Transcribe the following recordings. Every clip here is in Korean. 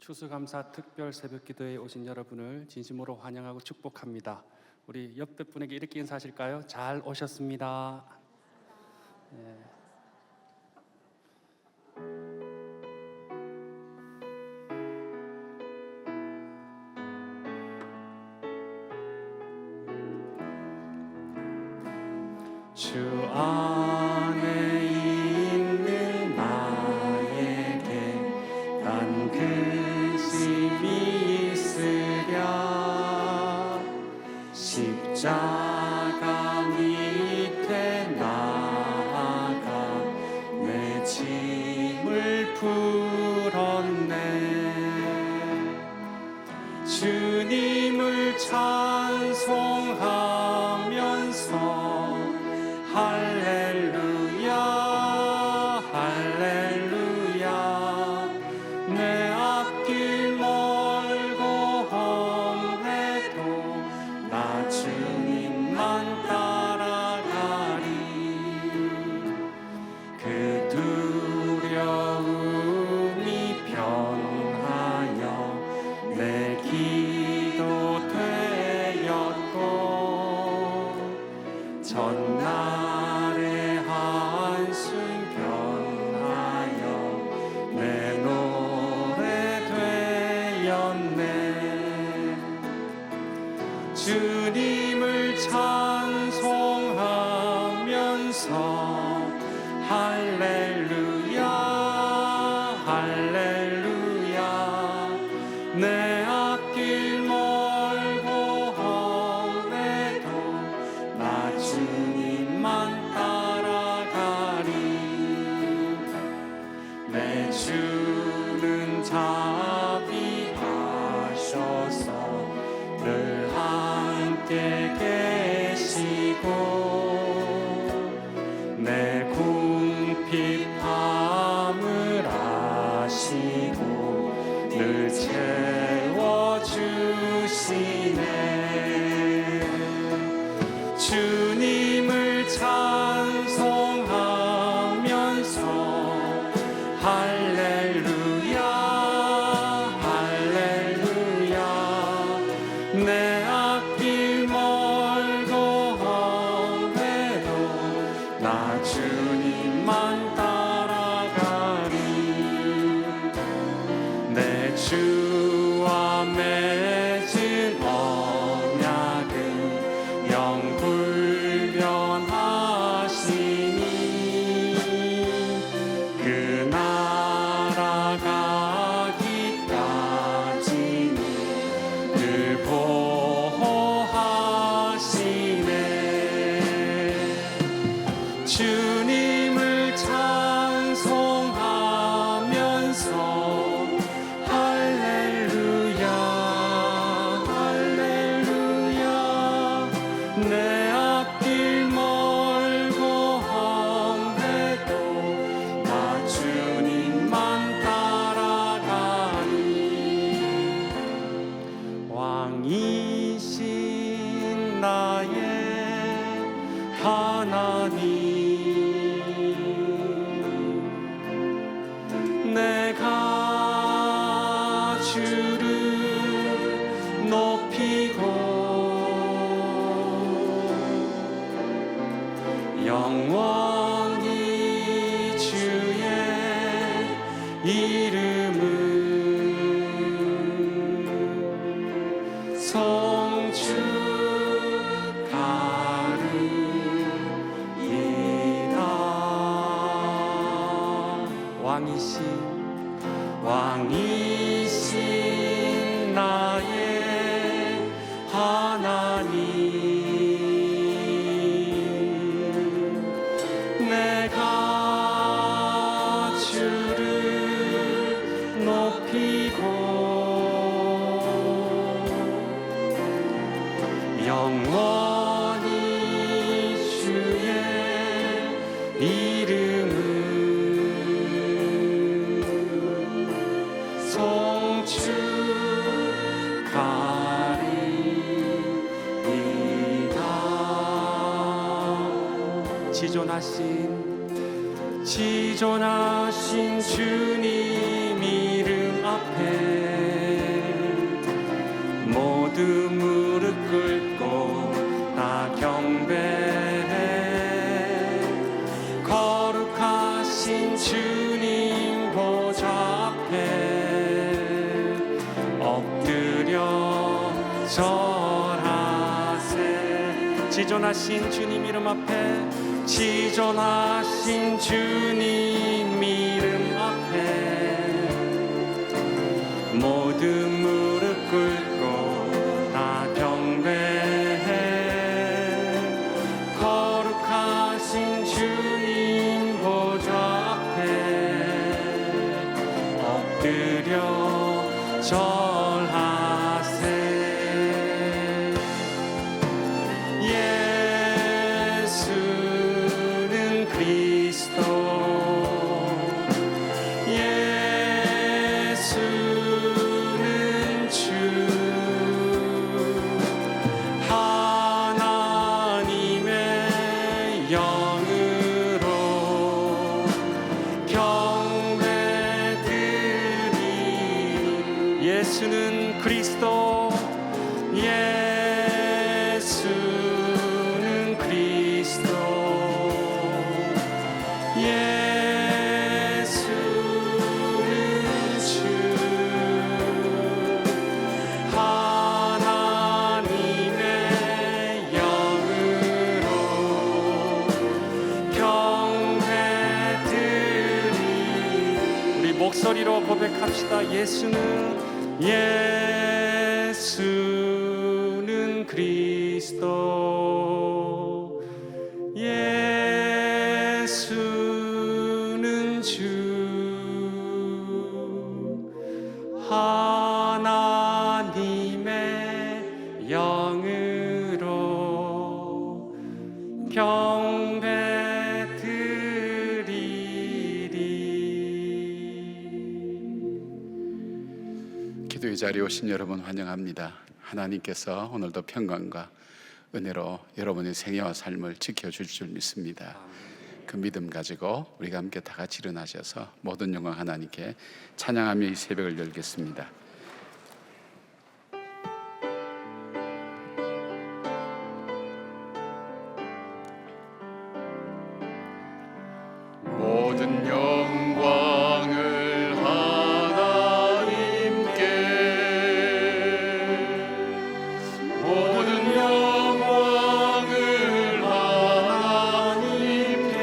추수감사 특별 새벽기도에 오신 여러분을 진심으로 환영하고 축복합니다. 우리 옆에 분에게 이렇게 인사하실까요? 잘 오셨습니다. 네. 주 안에 있는 나에게 단 근심이 있으랴. 십자가 밑에 나아가 내 짐을 풀었네. 주님을 찬송하면서 할렐루야 할렐루야. 내 앞길 멀고 험해도 나 주님만 따라가리. 그 두려움이 변하여 내 기도 되었고 전날의 한숨 변하여 내 노래 되었네. 주님을 찬송하면서 할렐루야 할렐루야. 내 앞길 멀고 험해도 나 주님만 따라가리. 내 주는 자비하셔서 늘 함께 계시고 내 궁핍함을 아시고 늘 채워주시네. 주님을 찬송하면서 할렐루야 할렐루야. 내 앞길 멀고 험해도 나 주님만 따라가리. 내 주와 맺은 언약은 영불변하시니 그 나라 가기까지는 늘 보호하시네. 주님을 찬송하면서 할렐루야 할렐루야. 내 앞길 멀고 험해도 나 주님만 따라가니. 왕이신 나의 하나님, 내가 주를 높이고 영원히 주의 이름을 성축하리이다. 왕이신 나의 하나님, 내가 주를 높이고 영원히 주의 이름을 성축하리이다. 지존하신 주님 이름 앞에 모두 무릎 꿇고 다 경배해. 거룩하신 주님 보좌 앞에 엎드려 절하세. 지존하신 주님 이름 앞에, 지존하신 주님 이름 앞에 모두 무릎 꿇고 다 경배해. 거룩하신 주님 보좌 앞에 엎드려 절하세. 예수는 그리스도, 예수는 주, 하나님의 영으로 경배드리니. 예수는 그리스도, 예수는 그리스도, 예수는 주, 하나님의 영으로 경배드리니. 우리 목소리로 고백합시다. 예수는 그리스도, 예수는 주, 하나님의 영으로 경배드리리. 기도의 자리에 오신 여러분 환영합니다. 하나님께서 오늘도 평강과 은혜로 여러분의 생애와 삶을 지켜줄 줄 믿습니다. 그 믿음 가지고 우리가 함께 다 같이 일어나셔서 모든 영광 하나님께 찬양하며 이 새벽을 열겠습니다. 모든 영광을 하나님께, 모든 영광을 하나님께,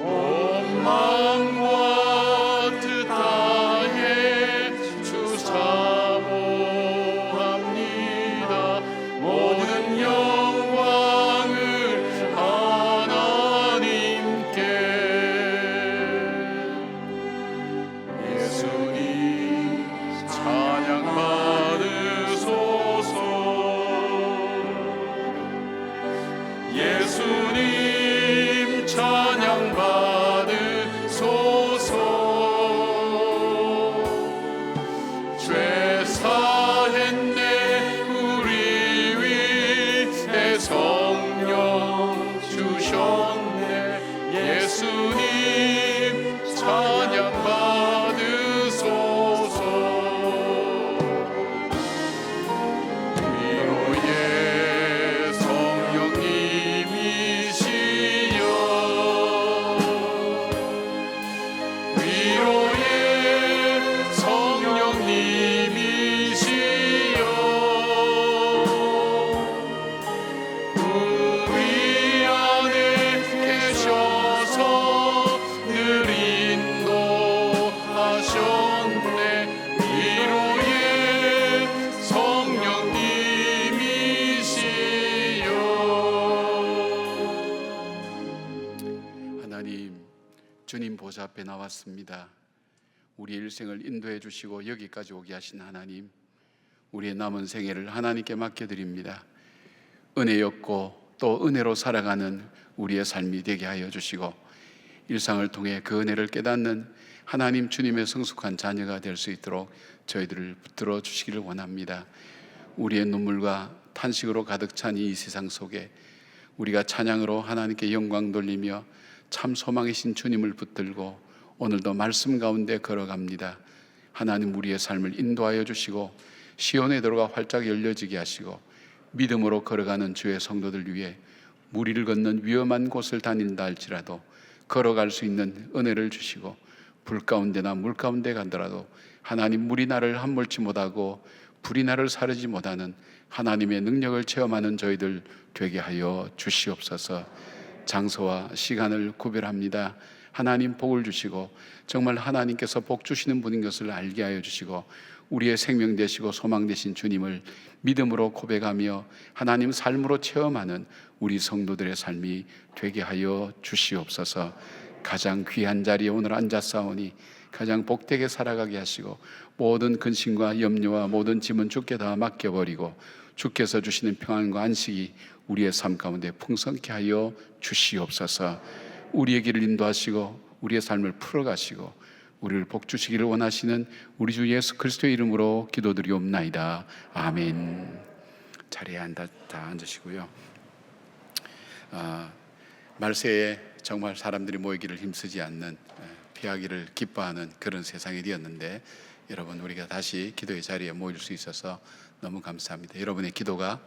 온 만과 뜻 다해 주 사모합니다. 모든 영광을 하나님께. 예수님 찬양 받으소서. 예수님 찬양 받으소서. 죄 사했네 우리 위에 성령 주셨네. 예수님 찬양 받으소서. 위로의 성령님이시여, 위로의 성령님이시여, 우리 안에 계셔서 늘 인도하셨네. 위로의 성령님이시여. 하나님, 주님 보좌 앞에 나왔습니다. 우리 일생을 인도해 주시고 여기까지 오게 하신 하나님, 우리의 남은 생애를 하나님께 맡겨드립니다. 은혜였고 또 은혜로 살아가는 우리의 삶이 되게 하여 주시고, 일상을 통해 그 은혜를 깨닫는 하나님 주님의 성숙한 자녀가 될 수 있도록 저희들을 붙들어 주시기를 원합니다. 우리의 눈물과 탄식으로 가득 찬 이 세상 속에 우리가 찬양으로 하나님께 영광 돌리며 참 소망이신 주님을 붙들고 오늘도 말씀 가운데 걸어갑니다. 하나님 우리의 삶을 인도하여 주시고 시온의 도로가 활짝 열려지게 하시고 믿음으로 걸어가는 주의 성도들 위해 무리를 건넌 위험한 곳을 다닌다 할지라도 걸어갈 수 있는 은혜를 주시고 불 가운데나 물 가운데 간더라도 하나님 물이 나를 함몰치 못하고 불이 나를 사르지 못하는 하나님의 능력을 체험하는 저희들 되게 하여 주시옵소서. 장소와 시간을 구별합니다. 하나님 복을 주시고 정말 하나님께서 복 주시는 분인 것을 알게 하여 주시고 우리의 생명 되시고 소망 되신 주님을 믿음으로 고백하며 하나님 삶으로 체험하는 우리 성도들의 삶이 되게 하여 주시옵소서. 가장 귀한 자리에 오늘 앉았사오니 가장 복되게 살아가게 하시고 모든 근심과 염려와 모든 짐은 주께 다 맡겨버리고 주께서 주시는 평안과 안식이 우리의 삶 가운데 풍성케 하여 주시옵소서. 우리의 길을 인도하시고 우리의 삶을 풀어가시고 우리를 복주시기를 원하시는 우리 주 예수 그리스도의 이름으로 기도드리옵나이다. 아멘. 자리에 앉으시고요. 말세에 정말 사람들이 모이기를 힘쓰지 않는, 피하기를 기뻐하는 그런 세상이 되었는데 여러분 우리가 다시 기도의 자리에 모일 수 있어서 너무 감사합니다. 여러분의 기도가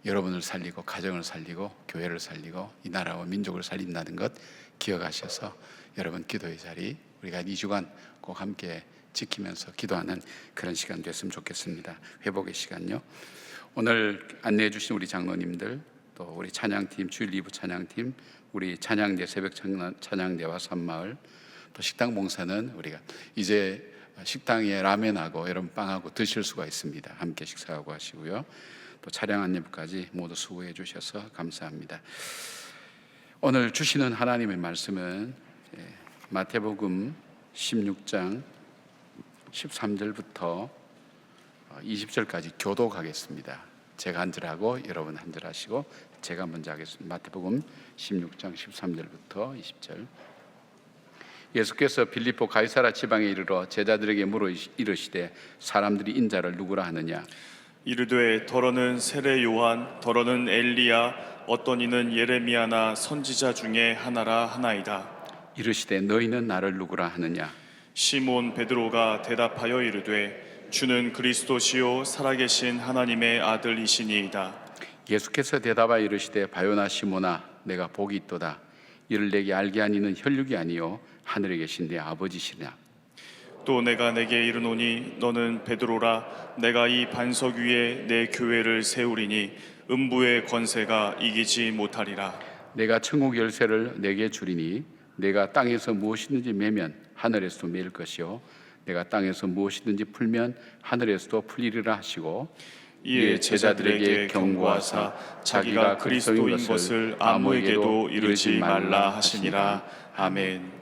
여러분을 살리고 가정을 살리고 교회를 살리고 이 나라와 민족을 살린다는 것 기억하셔서 여러분 기도의 자리 우리가 2주간 꼭 함께 지키면서 기도하는 그런 시간 됐으면 좋겠습니다. 회복의 시간요. 오늘 안내해 주신 우리 장로님들 또 우리 찬양팀 주일 2부 찬양팀 우리 찬양대 새벽 찬양대와 산마을 또 식당 봉사는 우리가 이제 식당에 라면하고 여러분 빵하고 드실 수가 있습니다. 함께 식사하고 하시고요. 또 차량 안내부까지 모두 수고해 주셔서 감사합니다. 오늘 주시는 하나님의 말씀은 마태복음 16장 13절부터 20절까지 교독하겠습니다. 제가 한 절 하고 여러분 한 절 하시고 제가 먼저 하겠습니다. 마태복음 16장 13절부터 20절. 예수께서 빌립보 가이사라 지방에 이르러 제자들에게 물어 이르시되 사람들이 인자를 누구라 하느냐. 이르되 더러는 세례 요한, 더러는 엘리야, 어떤 이는 예레미야나 선지자 중에 하나라 하나이다. 이르시되 너희는 나를 누구라 하느냐. 시몬 베드로가 대답하여 이르되 주는 그리스도시요 살아계신 하나님의 아들이시니이다. 예수께서 대답하여 이르시되 바요나 시몬아 내가 복이 있도다. 이를 내게 알게 하니는 혈육이 아니요 하늘에 계신 내 아버지시냐. 또 내가 내게 이르노니 너는 베드로라. 내가 이 반석 위에 내 교회를 세우리니 음부의 권세가 이기지 못하리라. 내가 천국 열쇠를 내게 주리니 내가 땅에서 무엇이든지 매면 하늘에서도 매일 것이요 내가 땅에서 무엇이든지 풀면 하늘에서도 풀리리라 하시고 이에 제자들에게 경고하사 자기가 그리스도인 것을 아무에게도 이르지 말라 하시니라. 아멘.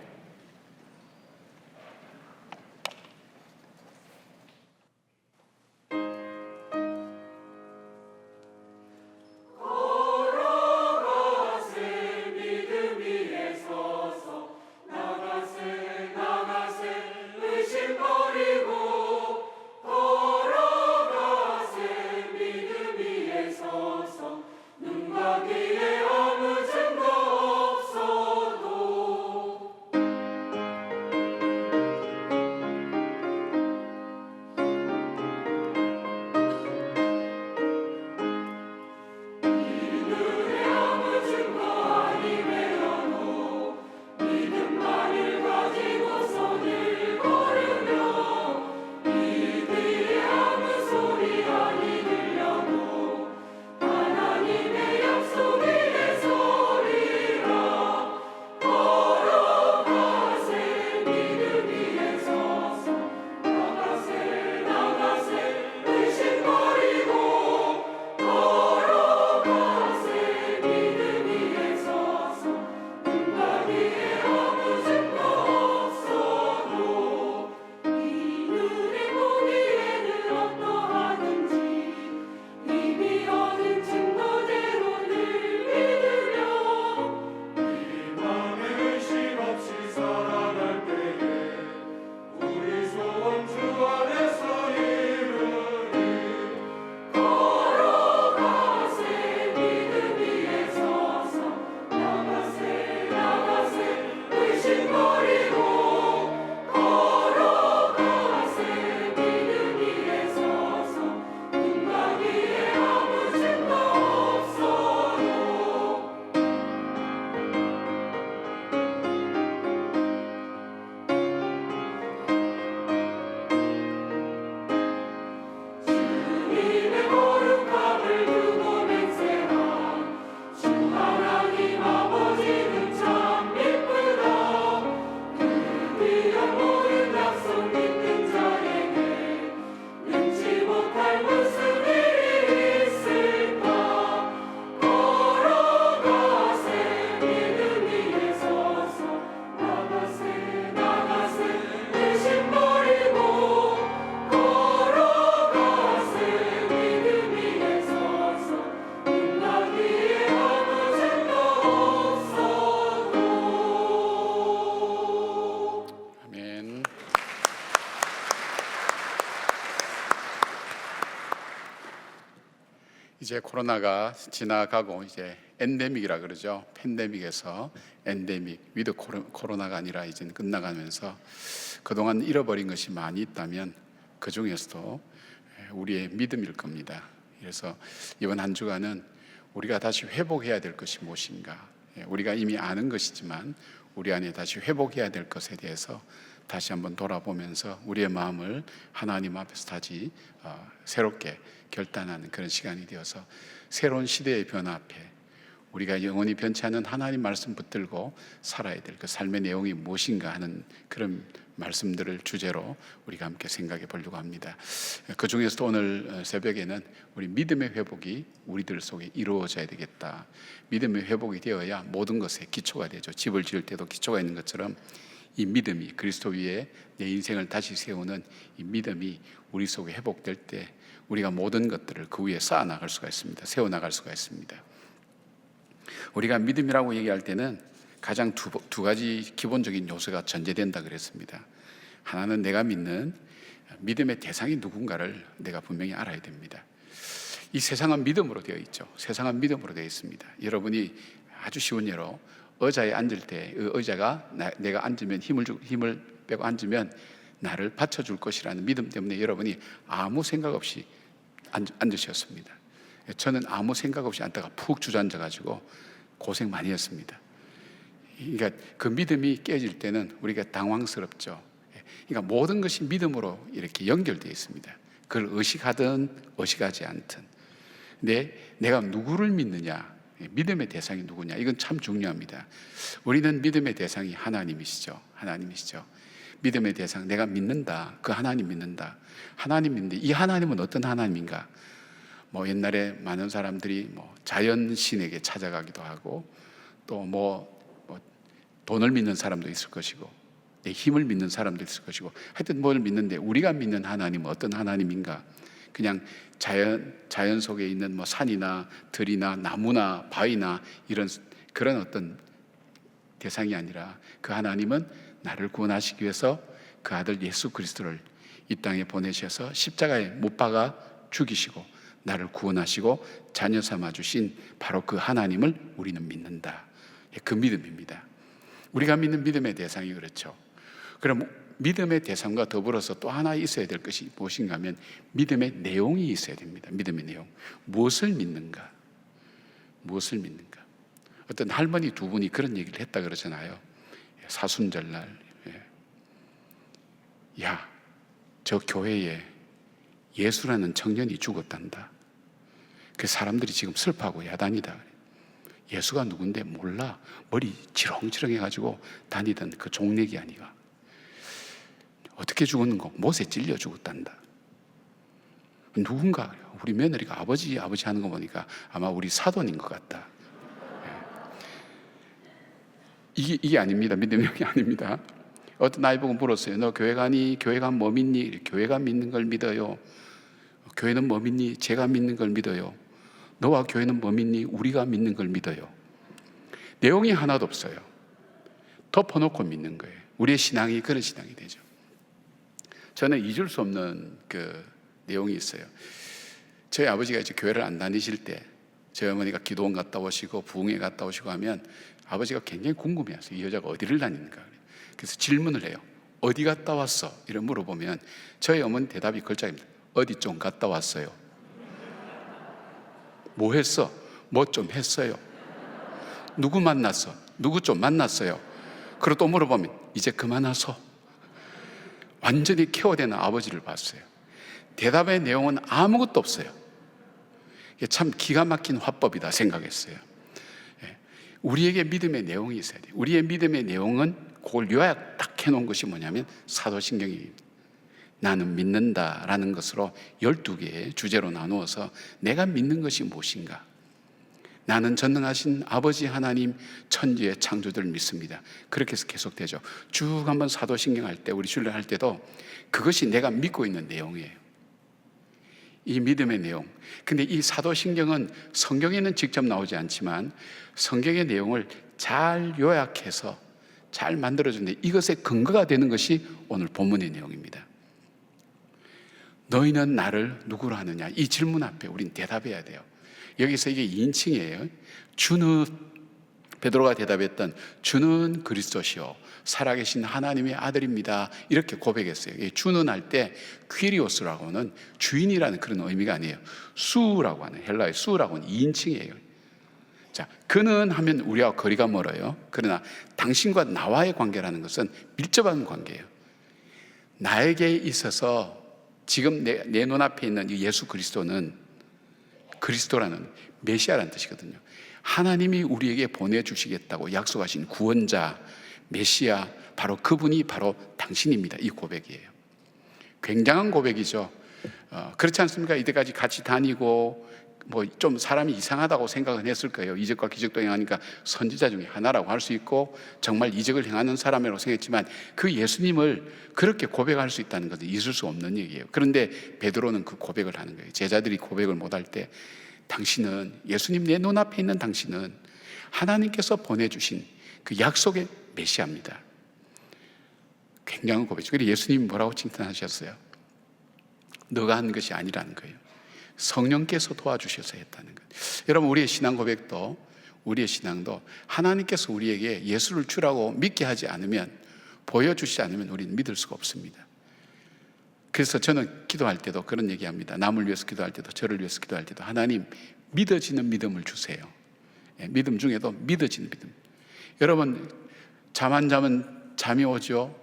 이제 코로나가 지나가고 이제 엔데믹이라 그러죠. 팬데믹에서 엔데믹, 위드 코로나가 아니라 이제 끝나가면서 그동안 잃어버린 것이 많이 있다면 그 중에서도 우리의 믿음일 겁니다. 그래서 이번 한 주간은 우리가 다시 회복해야 될 것이 무엇인가, 우리가 이미 아는 것이지만 우리 안에 다시 회복해야 될 것에 대해서 다시 한번 돌아보면서 우리의 마음을 하나님 앞에서 다시 새롭게 결단하는 그런 시간이 되어서 새로운 시대의 변화 앞에 우리가 영원히 변치 않는 하나님 말씀 붙들고 살아야 될 그 삶의 내용이 무엇인가 하는 그런 말씀들을 주제로 우리가 함께 생각해 보려고 합니다. 그 중에서도 오늘 새벽에는 우리 믿음의 회복이 우리들 속에 이루어져야 되겠다. 믿음의 회복이 되어야 모든 것에 기초가 되죠. 집을 지을 때도 기초가 있는 것처럼 이 믿음이, 그리스도 위에 내 인생을 다시 세우는 이 믿음이 우리 속에 회복될 때 우리가 모든 것들을 그 위에 쌓아나갈 수가 있습니다. 세워나갈 수가 있습니다. 우리가 믿음이라고 얘기할 때는 가장 두 가지 기본적인 요소가 전제된다 그랬습니다. 하나는 내가 믿는 믿음의 대상이 누군가를 내가 분명히 알아야 됩니다. 이 세상은 믿음으로 되어 있죠. 세상은 믿음으로 되어 있습니다. 여러분이 아주 쉬운 예로 의자에 앉을 때 그 의자가 내가 앉으면 힘을 빼고 앉으면 나를 받쳐줄 것이라는 믿음 때문에 여러분이 아무 생각 없이 앉으셨습니다. 저는 아무 생각 없이 앉다가 푹 주저앉아가지고 고생 많이 했습니다. 그러니까 그 믿음이 깨질 때는 우리가 당황스럽죠. 그러니까 모든 것이 믿음으로 이렇게 연결되어 있습니다. 그걸 의식하든 의식하지 않든. 근데 내가 누구를 믿느냐, 믿음의 대상이 누구냐, 이건 참 중요합니다. 우리는 믿음의 대상이 하나님이시죠. 하나님이시죠. 믿음의 대상, 내가 믿는다. 그 하나님 믿는다. 하나님 믿는데 이 하나님은 어떤 하나님인가? 옛날에 많은 사람들이 자연신에게 찾아가기도 하고 또 돈을 믿는 사람도 있을 것이고 내 힘을 믿는 사람도 있을 것이고 하여튼 뭘 믿는데 우리가 믿는 하나님은 어떤 하나님인가? 그냥 자연 속에 있는 산이나 들이나 나무나 바위나 이런 그런 어떤 대상이 아니라 그 하나님은 나를 구원하시기 위해서 그 아들 예수 그리스도를 이 땅에 보내셔서 십자가에 못 박아 죽이시고 나를 구원하시고 자녀 삼아 주신 바로 그 하나님을 우리는 믿는다. 그 믿음입니다. 우리가 믿는 믿음의 대상이 그렇죠. 그럼 믿음의 대상과 더불어서 또 하나 있어야 될 것이 무엇인가 하면 믿음의 내용이 있어야 됩니다. 믿음의 내용. 무엇을 믿는가? 무엇을 믿는가? 어떤 할머니 두 분이 그런 얘기를 했다 그러잖아요. 사순절날 야, 저 교회에 예수라는 청년이 죽었단다. 그 사람들이 지금 슬퍼하고 야단이다. 예수가 누군데 몰라. 머리 지렁지렁 해가지고 다니던 그 종래기 아니가. 어떻게 죽었는가? 못에 찔려 죽었단다. 누군가? 우리 며느리가 아버지 하는 거 보니까 아마 우리 사돈인 것 같다. 이게 아닙니다. 믿음이 아닙니다. 어떤 아이 보고 물었어요. 너 교회 가니? 교회가 뭐 믿니? 교회가 믿는 걸 믿어요. 교회는 뭐 믿니? 제가 믿는 걸 믿어요. 너와 교회는 뭐 믿니? 우리가 믿는 걸 믿어요. 내용이 하나도 없어요. 덮어놓고 믿는 거예요. 우리의 신앙이 그런 신앙이 되죠. 저는 잊을 수 없는 그 내용이 있어요. 저희 아버지가 이제 교회를 안 다니실 때 저희 어머니가 기도원 갔다 오시고 부흥회 갔다 오시고 하면 아버지가 굉장히 궁금해하세요. 이 여자가 어디를 다니는가. 그래서 질문을 해요. 어디 갔다 왔어? 이런 물어보면 저희 어머니 대답이 걸작입니다. 어디 좀 갔다 왔어요. 뭐 했어? 뭐 좀 했어요. 누구 만났어? 누구 좀 만났어요. 그리고 또 물어보면 이제 그만하소. 완전히 케어되는 아버지를 봤어요. 대답의 내용은 아무것도 없어요. 이게 참 기가 막힌 화법이다 생각했어요. 우리에게 믿음의 내용이 있어야 돼요. 우리의 믿음의 내용은 그걸 요약 딱 해놓은 것이 뭐냐면 사도신경입니다. 나는 믿는다라는 것으로 12개의 주제로 나누어서 내가 믿는 것이 무엇인가? 나는 전능하신 아버지 하나님 천지의 창조주를 믿습니다. 그렇게 해서 계속되죠. 쭉 한번 사도신경 할 때 우리 순례 할 때도 그것이 내가 믿고 있는 내용이에요. 이 믿음의 내용. 근데 이 사도신경은 성경에는 직접 나오지 않지만 성경의 내용을 잘 요약해서 잘 만들어주는데 이것의 근거가 되는 것이 오늘 본문의 내용입니다. 너희는 나를 누구로 하느냐? 이 질문 앞에 우린 대답해야 돼요. 여기서 이게 2인칭이에요. 주는, 베드로가 대답했던 주는 그리스도시요 살아계신 하나님의 아들입니다. 이렇게 고백했어요. 주는 할 때 퀴리오스라고 하는 주인이라는 그런 의미가 아니에요. 수라고 하는, 헬라의 수라고 하는 2인칭이에요. 자, 그는 하면 우리와 거리가 멀어요. 그러나 당신과 나와의 관계라는 것은 밀접한 관계예요. 나에게 있어서 지금 내 눈앞에 있는 이 예수 그리스도는, 그리스도라는 메시아라는 뜻이거든요. 하나님이 우리에게 보내주시겠다고 약속하신 구원자, 메시아, 바로 그분이 바로 당신입니다. 이 고백이에요. 굉장한 고백이죠. 그렇지 않습니까? 이때까지 같이 다니고 뭐 좀 사람이 이상하다고 생각은 했을 거예요. 이적과 기적도 행하니까 선지자 중에 하나라고 할 수 있고 정말 이적을 행하는 사람이라고 생각했지만 그 예수님을 그렇게 고백할 수 있다는 것은 있을 수 없는 얘기예요. 그런데 베드로는 그 고백을 하는 거예요. 제자들이 고백을 못할 때 당신은, 예수님 내 눈앞에 있는 당신은 하나님께서 보내주신 그 약속의 메시아입니다. 굉장한 고백이죠. 그리고 예수님이 뭐라고 칭찬하셨어요? 너가 한 것이 아니라는 거예요. 성령께서 도와주셔서 했다는 거예요. 여러분, 우리의 신앙 고백도, 우리의 신앙도 하나님께서 우리에게 예수를 주라고 믿게 하지 않으면, 보여주시지 않으면 우리는 믿을 수가 없습니다. 그래서 저는 기도할 때도 그런 얘기합니다. 남을 위해서 기도할 때도, 저를 위해서 기도할 때도 하나님, 믿어지는 믿음을 주세요. 믿음 중에도 믿어지는 믿음. 여러분, 잠 안 자면 잠이 오죠.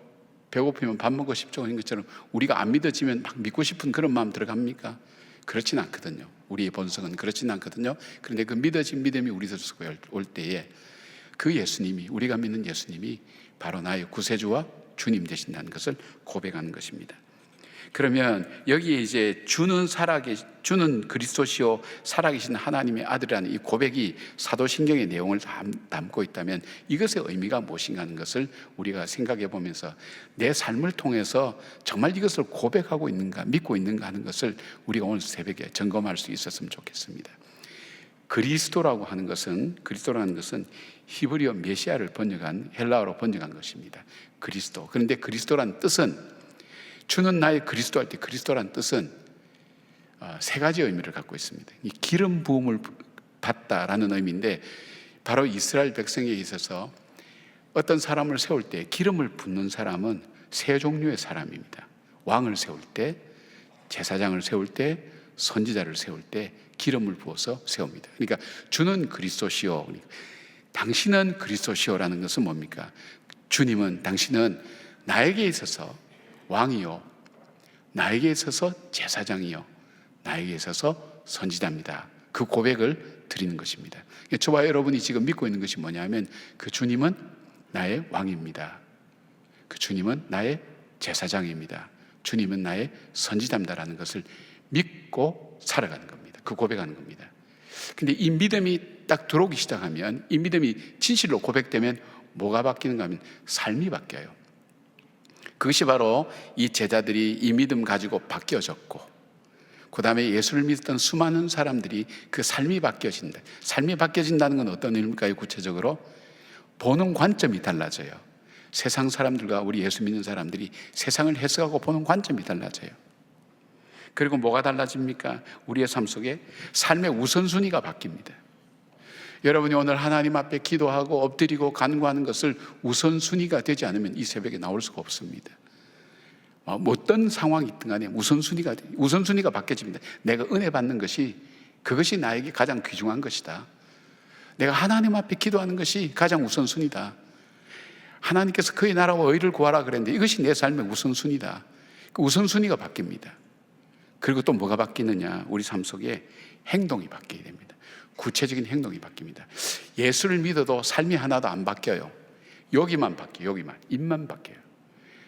배고프면 밥 먹고 싶죠. 그런 것처럼 우리가 안 믿어지면 막 믿고 싶은 그런 마음 들어갑니까? 그렇진 않거든요. 우리의 본성은 그렇진 않거든요. 그런데 그 믿어진 믿음이 우리 속에 올 때에 그 예수님이, 우리가 믿는 예수님이 바로 나의 구세주와 주님 되신다는 것을 고백하는 것입니다. 그러면 여기에 이제 주는 그리스도시요 살아계신 하나님의 아들이라는 이 고백이 사도신경의 내용을 담고 있다면 이것의 의미가 무엇인가 하는 것을 우리가 생각해 보면서 내 삶을 통해서 정말 이것을 고백하고 있는가, 믿고 있는가 하는 것을 우리가 오늘 새벽에 점검할 수 있었으면 좋겠습니다. 그리스도라는 것은 히브리어 메시아를 번역한, 헬라어로 번역한 것입니다. 그리스도. 그런데 그리스도란 뜻은, 주는 나의 그리스도 할 때 그리스도란 뜻은 세 가지 의미를 갖고 있습니다. 이 기름 부음을 받다라는 의미인데, 바로 이스라엘 백성에 있어서 어떤 사람을 세울 때 기름을 붓는 사람은 세 종류의 사람입니다. 왕을 세울 때, 제사장을 세울 때, 선지자를 세울 때 기름을 부어서 세웁니다. 그러니까 주는 그리스도시요, 당신은 그리스도시요라는 것은 뭡니까? 주님은, 당신은 나에게 있어서 왕이요, 나에게 있어서 제사장이요, 나에게 있어서 선지자입니다. 그 고백을 드리는 것입니다. 저와 여러분이 지금 믿고 있는 것이 뭐냐면, 그 주님은 나의 왕입니다. 그 주님은 나의 제사장입니다. 주님은 나의 선지자입니다라는 것을 믿고 살아가는 겁니다. 그 고백하는 겁니다. 근데 이 믿음이 딱 들어오기 시작하면, 이 믿음이 진실로 고백되면 뭐가 바뀌는가 하면 삶이 바뀌어요. 그것이 바로 이 제자들이 이 믿음 가지고 바뀌어졌고, 그 다음에 예수를 믿었던 수많은 사람들이 그 삶이 바뀌어진다. 삶이 바뀌어진다는 건 어떤 의미일까요? 구체적으로 보는 관점이 달라져요. 세상 사람들과 우리 예수 믿는 사람들이 세상을 해석하고 보는 관점이 달라져요. 그리고 뭐가 달라집니까? 우리의 삶 속에 삶의 우선순위가 바뀝니다. 여러분이 오늘 하나님 앞에 기도하고 엎드리고 간구하는 것을 우선순위가 되지 않으면 이 새벽에 나올 수가 없습니다. 어떤 상황이 있든 간에 우선순위가 바뀌어집니다. 내가 은혜 받는 것이, 그것이 나에게 가장 귀중한 것이다. 내가 하나님 앞에 기도하는 것이 가장 우선순위다. 하나님께서 그의 나라와 의를 구하라 그랬는데 이것이 내 삶의 우선순위다. 그 우선순위가 바뀝니다. 그리고 또 뭐가 바뀌느냐? 우리 삶 속에 행동이 바뀌게 됩니다. 구체적인 행동이 바뀝니다. 예수를 믿어도 삶이 하나도 안 바뀌어요. 여기만 바뀌어요. 입만 바뀌어요.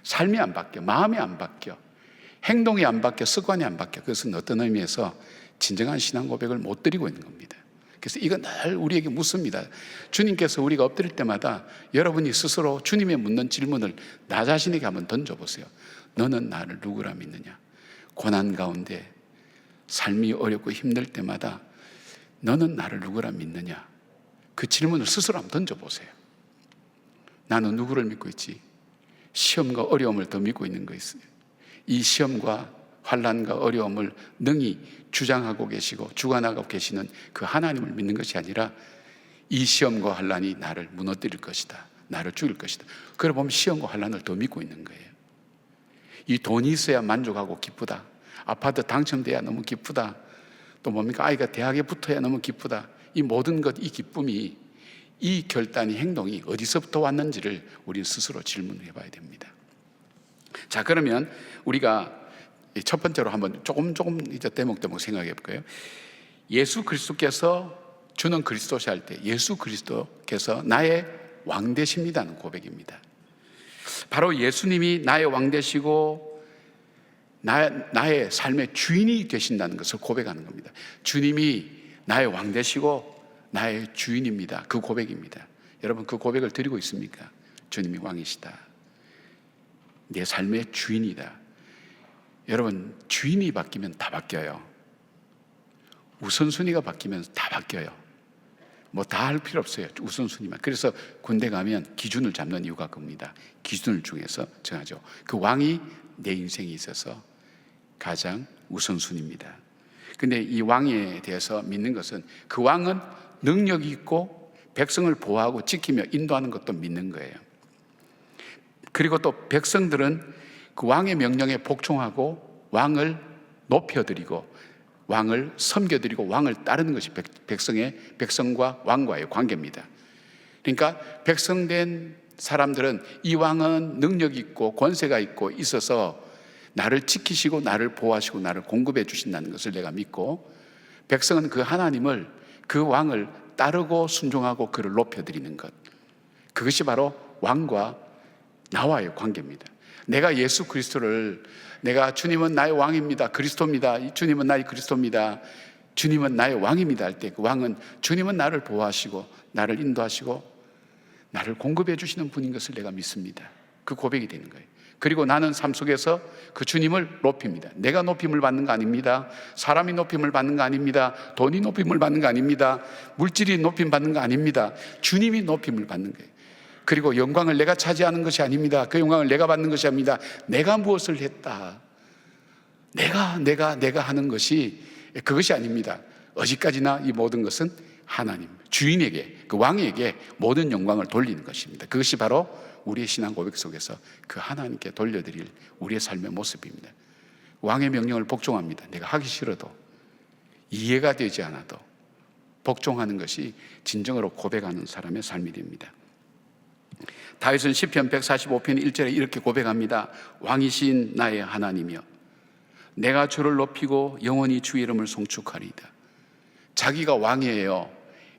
삶이 안 바뀌어, 마음이 안 바뀌어, 행동이 안 바뀌어, 습관이 안 바뀌어. 그것은 어떤 의미에서 진정한 신앙 고백을 못 드리고 있는 겁니다. 그래서 이건 늘 우리에게 묻습니다. 주님께서 우리가 엎드릴 때마다 여러분이 스스로 주님의 묻는 질문을 나 자신에게 한번 던져보세요. 너는 나를 누구라 믿느냐? 고난 가운데 삶이 어렵고 힘들 때마다 너는 나를 누구라 믿느냐? 그 질문을 스스로 한번 던져보세요. 나는 누구를 믿고 있지? 시험과 어려움을 더 믿고 있는 거 있어요. 이 시험과 환난과 어려움을 능히 주장하고 계시고 주관하고 계시는 그 하나님을 믿는 것이 아니라 이 시험과 환난이 나를 무너뜨릴 것이다, 나를 죽일 것이다. 그러고 보면 시험과 환난을 더 믿고 있는 거예요. 이 돈이 있어야 만족하고 기쁘다, 아파트 당첨돼야 너무 기쁘다, 또 뭡니까, 아이가 대학에 붙어야 너무 기쁘다. 이 모든 것, 이 기쁨이, 이 결단이, 행동이 어디서부터 왔는지를 우리는 스스로 질문해 봐야 됩니다. 자, 그러면 우리가 첫 번째로 한번 조금 이제 대목대목 생각해 볼까요? 예수 그리스도께서 주는 그리스도시 할 때 예수 그리스도께서 나의 왕 되십니다는 고백입니다. 바로 예수님이 나의 왕 되시고 나의 삶의 주인이 되신다는 것을 고백하는 겁니다. 주님이 나의 왕 되시고 나의 주인입니다. 그 고백입니다. 여러분, 그 고백을 드리고 있습니까? 주님이 왕이시다, 내 삶의 주인이다. 여러분, 주인이 바뀌면 다 바뀌어요. 우선순위가 바뀌면 다 바뀌어요. 뭐 다 할 필요 없어요. 우선순위만. 그래서 군대 가면 기준을 잡는 이유가 그겁니다. 기준을 중에서 정하죠. 그 왕이 내 인생에 있어서 가장 우선순위입니다. 근데 이 왕에 대해서 믿는 것은 그 왕은 능력이 있고 백성을 보호하고 지키며 인도하는 것도 믿는 거예요. 그리고 또 백성들은 그 왕의 명령에 복종하고 왕을 높여드리고 왕을 섬겨드리고 왕을 따르는 것이 백성과 왕과의 관계입니다. 그러니까 백성된 사람들은 이 왕은 능력이 있고 권세가 있고 있어서 나를 지키시고 나를 보호하시고 나를 공급해 주신다는 것을 내가 믿고, 백성은 그 하나님을, 그 왕을 따르고 순종하고 그를 높여드리는 것, 그것이 바로 왕과 나와의 관계입니다. 내가 예수 그리스도를, 내가 주님은 나의 왕입니다, 그리스도입니다, 주님은 나의 그리스도입니다, 주님은 나의 왕입니다 할 때 그 왕은 주님은 나를 보호하시고 나를 인도하시고 나를 공급해 주시는 분인 것을 내가 믿습니다. 그 고백이 되는 거예요. 그리고 나는 삶 속에서 그 주님을 높입니다. 내가 높임을 받는 거 아닙니다. 사람이 높임을 받는 거 아닙니다. 돈이 높임을 받는 거 아닙니다. 물질이 높임 받는 거 아닙니다. 주님이 높임을 받는 거예요. 그리고 영광을 내가 차지하는 것이 아닙니다. 그 영광을 내가 받는 것이 아닙니다. 내가 무엇을 했다, 내가 하는 것이, 그것이 아닙니다. 어디까지나 이 모든 것은 하나님, 주인에게, 그 왕에게 모든 영광을 돌리는 것입니다. 그것이 바로 우리의 신앙 고백 속에서 그 하나님께 돌려드릴 우리의 삶의 모습입니다. 왕의 명령을 복종합니다. 내가 하기 싫어도, 이해가 되지 않아도 복종하는 것이 진정으로 고백하는 사람의 삶이 됩니다. 다윗은 시편 145편 1절에 이렇게 고백합니다. 왕이신 나의 하나님이여, 내가 주를 높이고 영원히 주의 이름을 송축하리이다. 자기가 왕이에요.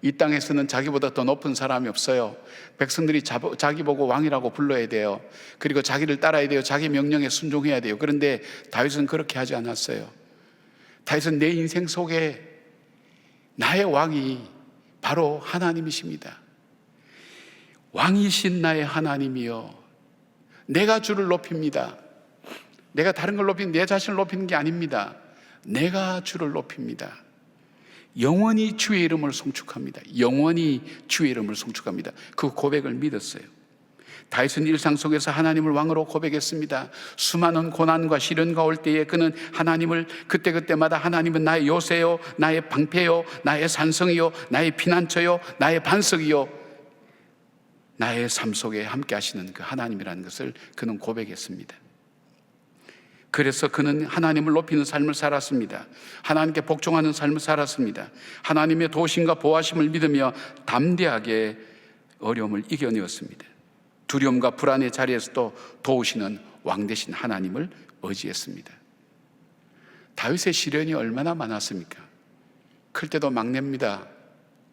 이 땅에서는 자기보다 더 높은 사람이 없어요. 백성들이 자기 보고 왕이라고 불러야 돼요. 그리고 자기를 따라야 돼요. 자기 명령에 순종해야 돼요. 그런데 다윗은 그렇게 하지 않았어요. 다윗은 내 인생 속에 나의 왕이 바로 하나님이십니다. 왕이신 나의 하나님이여, 내가 주를 높입니다. 내가 다른 걸 높이는, 내 자신을 높이는 게 아닙니다. 내가 주를 높입니다. 영원히 주의 이름을 송축합니다. 영원히 주의 이름을 송축합니다. 그 고백을 믿었어요. 다윗은 일상 속에서 하나님을 왕으로 고백했습니다. 수많은 고난과 시련과 올 때에 그는 하나님을 그때그때마다 하나님은 나의 요새요, 나의 방패요, 나의 산성이요, 나의 피난처요, 나의 반석이요, 나의 삶 속에 함께 하시는 그 하나님이라는 것을 그는 고백했습니다. 그래서 그는 하나님을 높이는 삶을 살았습니다. 하나님께 복종하는 삶을 살았습니다. 하나님의 도우심과 보호하심을 믿으며 담대하게 어려움을 이겨내었습니다. 두려움과 불안의 자리에서도 도우시는 왕 되신 하나님을 의지했습니다. 다윗의 시련이 얼마나 많았습니까? 클 때도 막내입니다.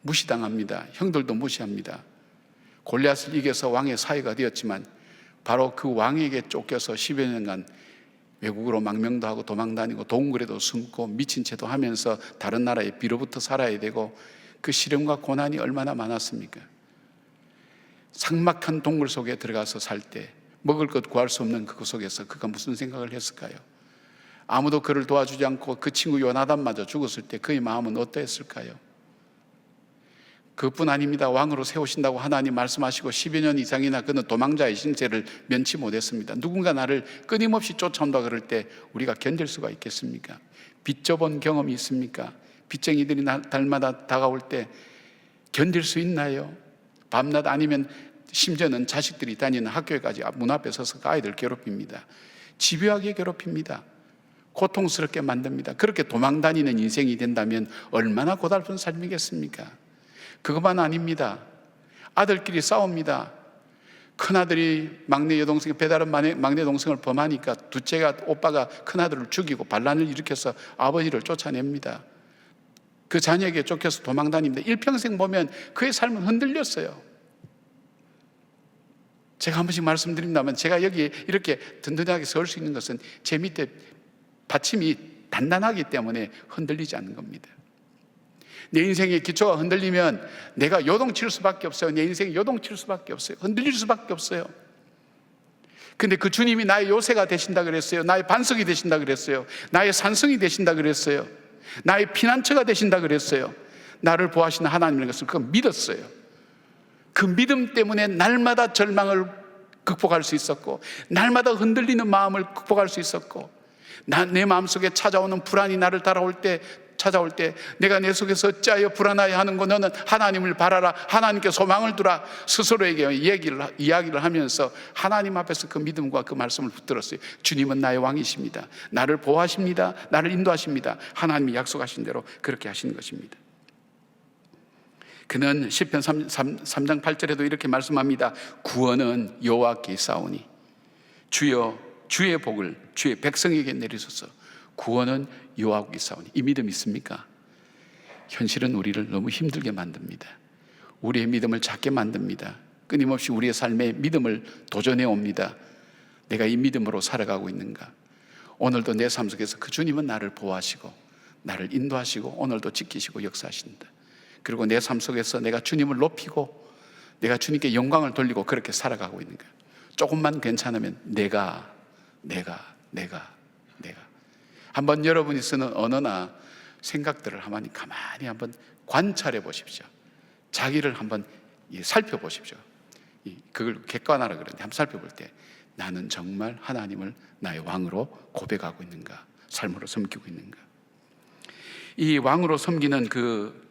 무시당합니다. 형들도 무시합니다. 골리앗을 이겨서 왕의 사위가 되었지만 바로 그 왕에게 쫓겨서 10여 년간 외국으로 망명도 하고 도망다니고 동굴에도 숨고 미친 채도 하면서 다른 나라에 빌어붙어 살아야 되고, 그 시련과 고난이 얼마나 많았습니까? 삭막한 동굴 속에 들어가서 살 때 먹을 것 구할 수 없는 그 속에서 그가 무슨 생각을 했을까요? 아무도 그를 도와주지 않고 그 친구 요나단마저 죽었을 때 그의 마음은 어떠했을까요? 그뿐 아닙니다. 왕으로 세우신다고 하나님 말씀하시고 10여 년 이상이나 그는 도망자의 신세를 면치 못했습니다. 누군가 나를 끊임없이 쫓아온다 그럴 때 우리가 견딜 수가 있겠습니까? 빚져본 경험이 있습니까? 빚쟁이들이 날마다 다가올 때 견딜 수 있나요? 밤낮 아니면 심지어는 자식들이 다니는 학교에까지 문 앞에 서서 그 아이들 괴롭힙니다. 집요하게 괴롭힙니다. 고통스럽게 만듭니다. 그렇게 도망다니는 인생이 된다면 얼마나 고달픈 삶이겠습니까? 그것만 아닙니다. 아들끼리 싸웁니다. 큰아들이 막내 여동생, 배다른 막내 동생을 범하니까 둘째가, 오빠가 큰아들을 죽이고 반란을 일으켜서 아버지를 쫓아냅니다. 그 자녀에게 쫓겨서 도망다닙니다. 일평생 보면 그의 삶은 흔들렸어요. 제가 한 번씩 말씀드린다면 제가 여기 이렇게 든든하게 설 수 있는 것은 제 밑에 받침이 단단하기 때문에 흔들리지 않는 겁니다. 내 인생의 기초가 흔들리면 내가 요동칠 수밖에 없어요. 내 인생이 요동칠 수밖에 없어요. 흔들릴 수밖에 없어요. 근데 그 주님이 나의 요새가 되신다 그랬어요. 나의 반석이 되신다 그랬어요. 나의 산성이 되신다 그랬어요. 나의 피난처가 되신다 그랬어요. 나를 보호하시는 하나님이라는 것을 그거 믿었어요. 그 믿음 때문에 날마다 절망을 극복할 수 있었고, 날마다 흔들리는 마음을 극복할 수 있었고, 내 마음속에 찾아오는 불안이 나를 찾아올 때 내가 내 속에서 어찌하여 불안하여 하는고 너는 하나님을 바라라, 하나님께 소망을 두라, 스스로에게 이야기를 하면서 하나님 앞에서 그 믿음과 그 말씀을 붙들었어요. 주님은 나의 왕이십니다. 나를 보호하십니다. 나를 인도하십니다. 하나님이 약속하신 대로 그렇게 하시는 것입니다. 그는 시편 3장 8절에도 이렇게 말씀합니다. 구원은 여호와께 있사오니 주여 주의 복을 주의 백성에게 내리소서. 구원은 여호와께 있사오니. 이 믿음 있습니까? 현실은 우리를 너무 힘들게 만듭니다. 우리의 믿음을 작게 만듭니다. 끊임없이 우리의 삶에 믿음을 도전해 옵니다. 내가 이 믿음으로 살아가고 있는가? 오늘도 내 삶 속에서 그 주님은 나를 보호하시고 나를 인도하시고 오늘도 지키시고 역사하신다. 그리고 내 삶 속에서 내가 주님을 높이고 내가 주님께 영광을 돌리고 그렇게 살아가고 있는가? 조금만 괜찮으면 내가 한번 여러분이 쓰는 언어나 생각들을 한번 가만히 한번 관찰해 보십시오. 자기를 한번 살펴보십시오. 그걸 객관화라 그러는데 한번 살펴볼 때 나는 정말 하나님을 나의 왕으로 고백하고 있는가? 삶으로 섬기고 있는가? 이 왕으로 섬기는 그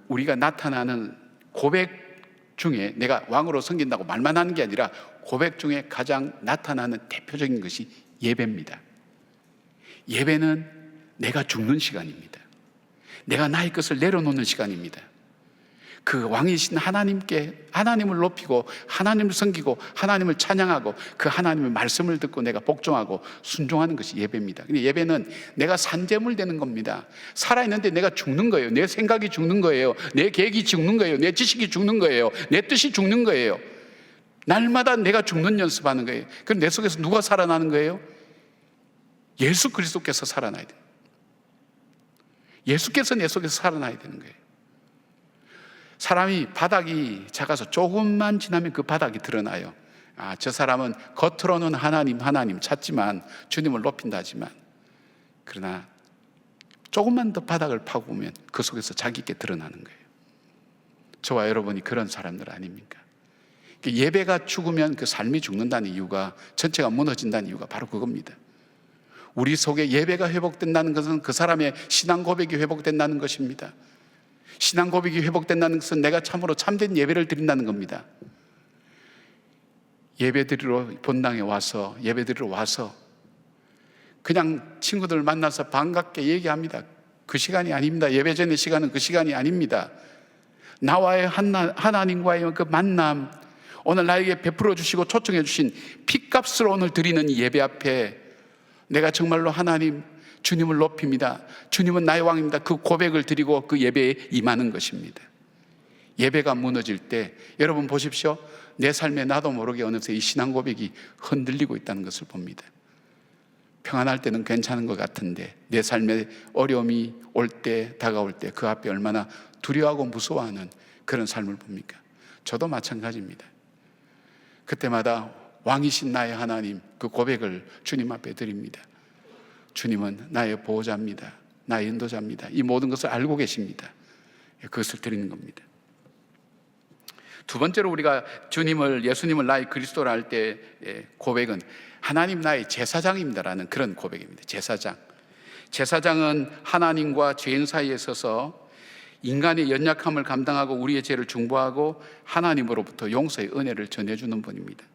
우리가 나타나는 고백 중에, 내가 왕으로 섬긴다고 말만 하는 게 아니라 고백 중에 가장 나타나는 대표적인 것이 예배입니다. 예배는 내가 죽는 시간입니다. 내가 나의 것을 내려놓는 시간입니다. 그 왕이신 하나님을 높이고 하나님을 섬기고 하나님을 찬양하고 그 하나님의 말씀을 듣고 내가 복종하고 순종하는 것이 예배입니다. 근데 예배는 내가 산재물 되는 겁니다. 살아있는데 내가 죽는 거예요. 내 생각이 죽는 거예요. 내 계획이 죽는 거예요. 내 지식이 죽는 거예요. 내 뜻이 죽는 거예요. 날마다 내가 죽는 연습하는 거예요. 그럼 내 속에서 누가 살아나는 거예요? 예수 그리스도께서 살아나야 돼요. 예수께서 내 속에서 살아나야 되는 거예요. 사람이 바닥이 작아서 조금만 지나면 그 바닥이 드러나요. 저 사람은 겉으로는 하나님 찾지만 주님을 높인다 하지만, 그러나 조금만 더 바닥을 파고 보면 그 속에서 자기께 드러나는 거예요. 저와 여러분이 그런 사람들 아닙니까? 예배가 죽으면 그 삶이 죽는다는 이유가, 전체가 무너진다는 이유가 바로 그겁니다. 우리 속에 예배가 회복된다는 것은 그 사람의 신앙 고백이 회복된다는 것입니다. 신앙 고백이 회복된다는 것은 내가 참으로 참된 예배를 드린다는 겁니다. 본당에 와서 예배드리러 와서 그냥 친구들 만나서 반갑게 얘기합니다. 그 시간이 아닙니다. 예배 전의 시간은 그 시간이 아닙니다. 나와의 하나님과의 그 만남, 오늘 나에게 베풀어 주시고 초청해 주신 핏값을 오늘 드리는 이 예배 앞에 내가 정말로 하나님, 주님을 높입니다. 주님은 나의 왕입니다. 그 고백을 드리고 그 예배에 임하는 것입니다. 예배가 무너질 때 여러분 보십시오. 내 삶에 나도 모르게 어느새 이 신앙 고백이 흔들리고 있다는 것을 봅니다. 평안할 때는 괜찮은 것 같은데 내 삶에 어려움이 올 때, 다가올 때 그 앞에 얼마나 두려워하고 무서워하는 그런 삶을 봅니까? 저도 마찬가지입니다. 그때마다 왕이신 나의 하나님, 그 고백을 주님 앞에 드립니다. 주님은 나의 보호자입니다. 나의 인도자입니다. 이 모든 것을 알고 계십니다. 그것을 드리는 겁니다. 두 번째로 우리가 예수님을 나의 그리스도라 할 때 고백은 하나님 나의 제사장입니다라는 그런 고백입니다. 제사장은 하나님과 죄인 사이에 서서 인간의 연약함을 감당하고 우리의 죄를 중보하고 하나님으로부터 용서의 은혜를 전해주는 분입니다.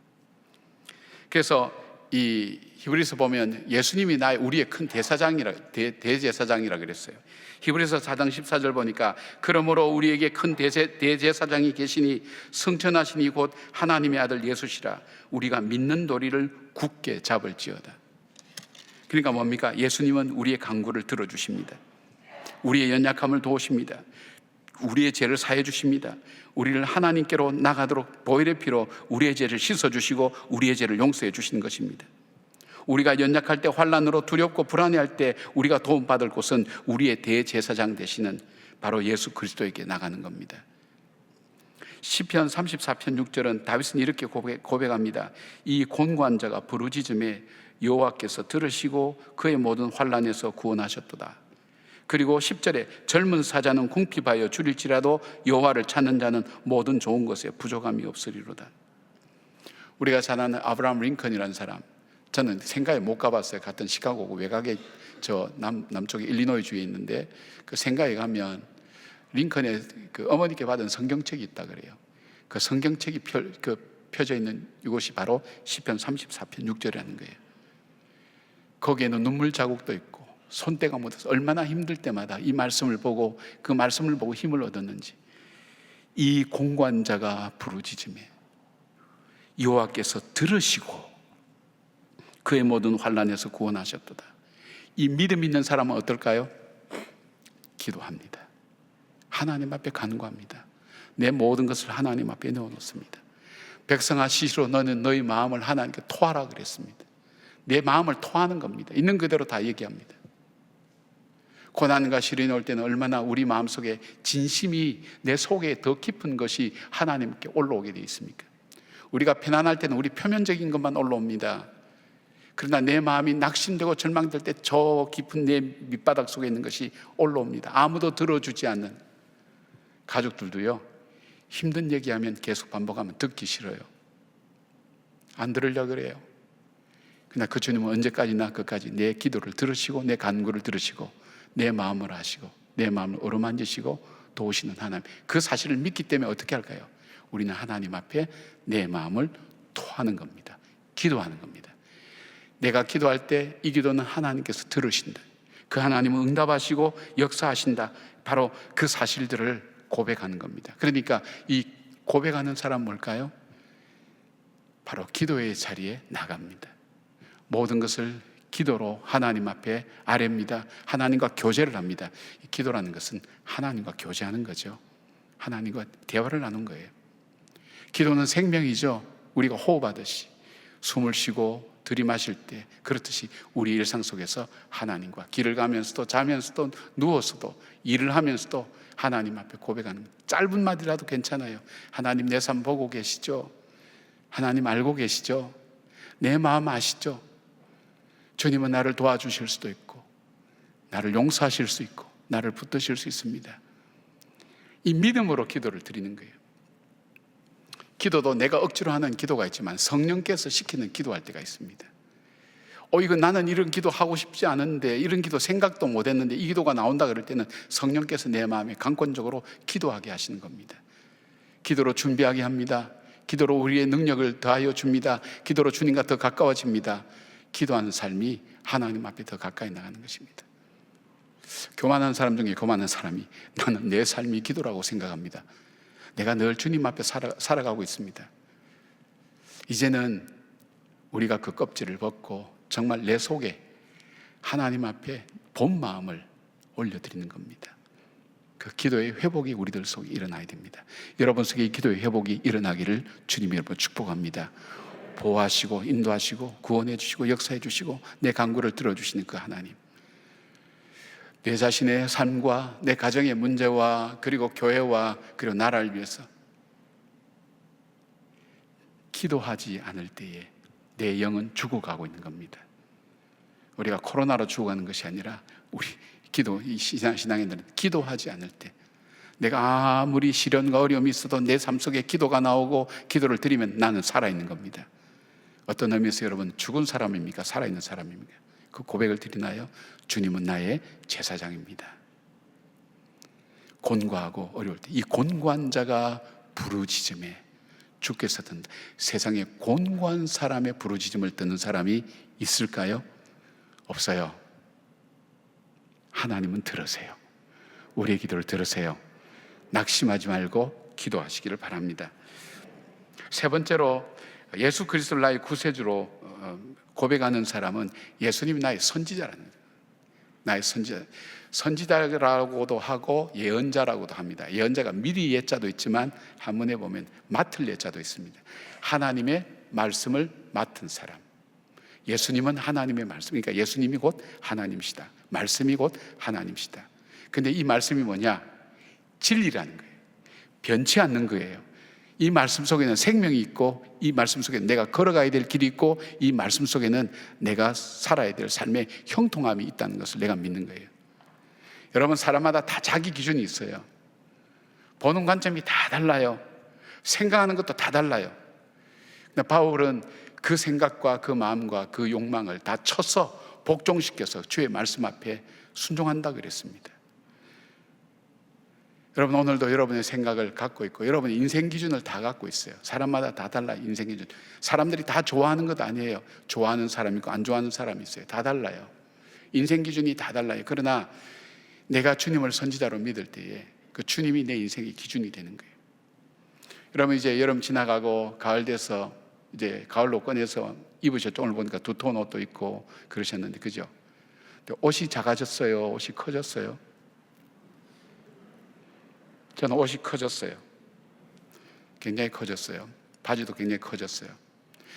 그래서 이 히브리서 보면 예수님이 우리의 큰 대제사장이라 그랬어요. 히브리서 4장 14절 보니까 그러므로 우리에게 큰 대제사장이 계시니 승천하시니 곧 하나님의 아들 예수시라. 우리가 믿는 도리를 굳게 잡을지어다. 그러니까 뭡니까? 예수님은 우리의 간구를 들어주십니다. 우리의 연약함을 도우십니다. 우리의 죄를 사해 주십니다. 우리를 하나님께로 나가도록 보혈의 피로 우리의 죄를 씻어주시고 우리의 죄를 용서해 주시는 것입니다. 우리가 연약할 때, 환난으로 두렵고 불안해할 때 우리가 도움받을 곳은 우리의 대제사장 되시는 바로 예수 그리스도에게 나가는 겁니다. 시편 34편 6절은 다윗은 이렇게 고백합니다. 이 곤고한 자가 부르짖음에 여호와께서 들으시고 그의 모든 환난에서 구원하셨도다. 그리고 10절에 젊은 사자는 궁핍하여 줄일지라도 여호와를 찾는 자는 모든 좋은 것에 부족함이 없으리로다. 우리가 잘 아는 아브라함 링컨이라는 사람, 저는 생가에 못 가봤어요. 같은 시카고고 외곽에 저 남쪽에 일리노이 주에 있는데 그 생가에 가면 링컨의 그 어머니께 받은 성경책이 있다 그래요. 그 성경책이 펴져 있는 이곳이 바로 시편 34편 6절이라는 거예요. 거기에는 눈물 자국도 있고 손때가 묻어서 얼마나 힘들 때마다 이 말씀을 보고 그 말씀을 보고 힘을 얻었는지, 이 공고한 자가 부르짖음에 여호와께서 들으시고 그의 모든 환난에서 구원하셨도다. 이 믿음 있는 사람은 어떨까요? 기도합니다. 하나님 앞에 간구합니다. 내 모든 것을 하나님 앞에 넣어놓습니다. 백성아 시시로 너는 너희 마음을 하나님께 토하라 그랬습니다. 내 마음을 토하는 겁니다. 있는 그대로 다 얘기합니다. 고난과 시련이 올 때는 얼마나 우리 마음속에 진심이 내 속에 더 깊은 것이 하나님께 올라오게 되어 있습니까? 우리가 편안할 때는 우리 표면적인 것만 올라옵니다. 그러나 내 마음이 낙심되고 절망될 때 저 깊은 내 밑바닥 속에 있는 것이 올라옵니다. 아무도 들어주지 않는 가족들도요, 힘든 얘기하면 계속 반복하면 듣기 싫어요. 안 들으려고 그래요. 그러나 그 주님은 언제까지나 끝까지 내 기도를 들으시고 내 간구를 들으시고 내 마음을 아시고 내 마음을 어루만지시고 도우시는 하나님, 그 사실을 믿기 때문에 어떻게 할까요? 우리는 하나님 앞에 내 마음을 토하는 겁니다. 기도하는 겁니다. 내가 기도할 때 이 기도는 하나님께서 들으신다. 그 하나님은 응답하시고 역사하신다. 바로 그 사실들을 고백하는 겁니다. 그러니까 이 고백하는 사람 뭘까요? 바로 기도의 자리에 나갑니다. 모든 것을 기도로 하나님 앞에 아뢰입니다. 하나님과 교제를 합니다. 기도라는 것은 하나님과 교제하는 거죠. 하나님과 대화를 나눈 거예요. 기도는 생명이죠. 우리가 호흡하듯이 숨을 쉬고 들이마실 때 그렇듯이 우리 일상 속에서 하나님과 길을 가면서도 자면서도 누워서도 일을 하면서도 하나님 앞에 고백하는, 짧은 말이라도 괜찮아요. 하나님 내 삶 보고 계시죠? 하나님 알고 계시죠? 내 마음 아시죠? 주님은 나를 도와주실 수도 있고 나를 용서하실 수 있고 나를 붙드실 수 있습니다. 이 믿음으로 기도를 드리는 거예요. 기도도 내가 억지로 하는 기도가 있지만 성령께서 시키는 기도할 때가 있습니다. 이거 나는 이런 기도 하고 싶지 않은데, 이런 기도 생각도 못 했는데 이 기도가 나온다 그럴 때는 성령께서 내 마음에 강권적으로 기도하게 하시는 겁니다. 기도로 준비하게 합니다. 기도로 우리의 능력을 더하여 줍니다. 기도로 주님과 더 가까워집니다. 기도하는 삶이 하나님 앞에 더 가까이 나가는 것입니다. 교만한 사람 중에 교만한 사람이 나는 내 삶이 기도라고 생각합니다. 내가 늘 주님 앞에 살아가고 있습니다. 이제는 우리가 그 껍질을 벗고 정말 내 속에 하나님 앞에 본 마음을 올려드리는 겁니다. 그 기도의 회복이 우리들 속에 일어나야 됩니다. 여러분 속에 이 기도의 회복이 일어나기를 주님이 여러분 축복합니다. 보호하시고 인도하시고 구원해 주시고 역사해 주시고 내 간구를 들어주시는 그 하나님, 내 자신의 삶과 내 가정의 문제와 그리고 교회와 그리고 나라를 위해서 기도하지 않을 때에 내 영은 죽어가고 있는 겁니다. 우리가 코로나로 죽어가는 것이 아니라 우리 기도, 이 신앙인들은 기도하지 않을 때 내가 아무리 시련과 어려움이 있어도 내 삶 속에 기도가 나오고 기도를 드리면 나는 살아있는 겁니다. 어떤 의미에서 여러분 죽은 사람입니까? 살아있는 사람입니까? 그 고백을 드리나요? 주님은 나의 제사장입니다. 곤고하고 어려울 때 이 곤고한 자가 부르짖음에 주께서 든다. 세상에 곤고한 사람의 부르짖음을 듣는 사람이 있을까요? 없어요. 하나님은 들으세요. 우리의 기도를 들으세요. 낙심하지 말고 기도하시기를 바랍니다. 세 번째로 예수 그리스도를 나의 구세주로 고백하는 사람은 예수님이 나의 선지자라는 거예요. 나의 선지자. 선지자라고도 하고 예언자라고도 합니다. 예언자가 미리 예자도 있지만 한문에 보면 맡을 예자도 있습니다. 하나님의 말씀을 맡은 사람. 예수님은 하나님의 말씀, 그러니까 예수님이 곧 하나님이시다. 말씀이 곧 하나님이시다. 근데 이 말씀이 뭐냐? 진리라는 거예요. 변치 않는 거예요. 이 말씀 속에는 생명이 있고, 이 말씀 속에는 내가 걸어가야 될 길이 있고, 이 말씀 속에는 내가 살아야 될 삶의 형통함이 있다는 것을 내가 믿는 거예요. 여러분, 사람마다 다 자기 기준이 있어요. 보는 관점이 다 달라요. 생각하는 것도 다 달라요. 근데 바울은 그 생각과 그 마음과 그 욕망을 다 쳐서 복종시켜서 주의 말씀 앞에 순종한다 그랬습니다. 여러분, 오늘도 여러분의 생각을 갖고 있고 여러분의 인생 기준을 다 갖고 있어요. 사람마다 다 달라요. 인생 기준. 사람들이 다 좋아하는 것 아니에요. 좋아하는 사람이 있고 안 좋아하는 사람이 있어요. 다 달라요. 인생 기준이 다 달라요. 그러나 내가 주님을 선지자로 믿을 때에 그 주님이 내 인생의 기준이 되는 거예요. 여러분, 이제 여름 지나가고 가을 돼서 이제 가을로 꺼내서 입으셨죠. 오늘 보니까 두터운 옷도 입고 그러셨는데, 그죠? 옷이 작아졌어요? 옷이 커졌어요? 저는 옷이 커졌어요. 굉장히 커졌어요. 바지도 굉장히 커졌어요.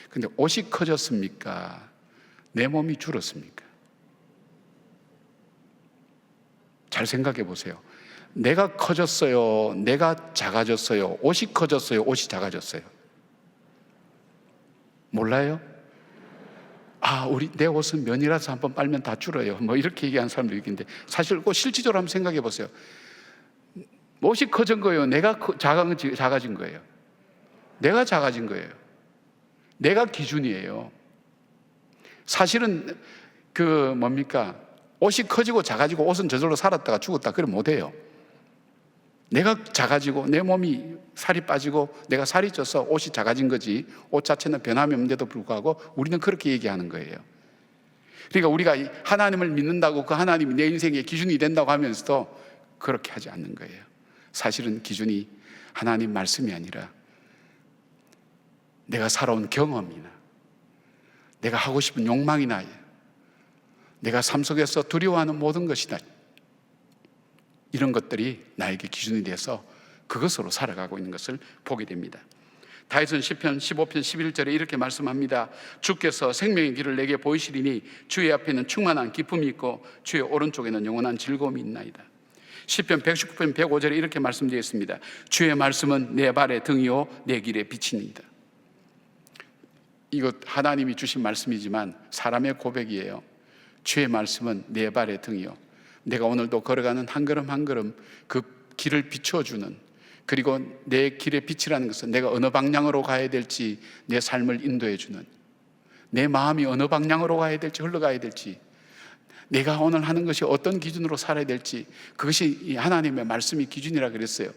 근데 옷이 커졌습니까? 내 몸이 줄었습니까? 잘 생각해 보세요. 내가 커졌어요? 내가 작아졌어요? 옷이 커졌어요? 옷이 작아졌어요? 몰라요? 내 옷은 면이라서 한번 빨면 다 줄어요. 뭐 이렇게 얘기하는 사람도 있는데, 사실 꼭 실질적으로 한번 생각해 보세요. 옷이 커진 거예요? 내가 작아진 거예요? 내가 작아진 거예요. 내가 기준이에요. 사실은 옷이 커지고 작아지고 옷은 저절로 살았다가 죽었다 그러면 못해요. 내가 작아지고 내 몸이 살이 빠지고 내가 살이 쪄서 옷이 작아진 거지, 옷 자체는 변함이 없는데도 불구하고 우리는 그렇게 얘기하는 거예요. 그러니까 우리가 하나님을 믿는다고 그 하나님이 내 인생의 기준이 된다고 하면서도 그렇게 하지 않는 거예요. 사실은 기준이 하나님 말씀이 아니라 내가 살아온 경험이나 내가 하고 싶은 욕망이나 내가 삶 속에서 두려워하는 모든 것이다, 이런 것들이 나에게 기준이 돼서 그것으로 살아가고 있는 것을 보게 됩니다. 다윗은 시편 15편 11절에 이렇게 말씀합니다. 주께서 생명의 길을 내게 보이시리니 주의 앞에는 충만한 기쁨이 있고 주의 오른쪽에는 영원한 즐거움이 있나이다. 시편 119편 105절에 이렇게 말씀되어 있습니다. 주의 말씀은 내 발의 등이요 내 길의 빛이니이다. 이것 하나님이 주신 말씀이지만 사람의 고백이에요. 주의 말씀은 내 발의 등이요, 내가 오늘도 걸어가는 한 걸음 한 걸음 그 길을 비춰주는, 그리고 내 길의 빛이라는 것은 내가 어느 방향으로 가야 될지 내 삶을 인도해주는, 내 마음이 어느 방향으로 가야 될지 흘러가야 될지, 내가 오늘 하는 것이 어떤 기준으로 살아야 될지, 그것이 하나님의 말씀이 기준이라 그랬어요.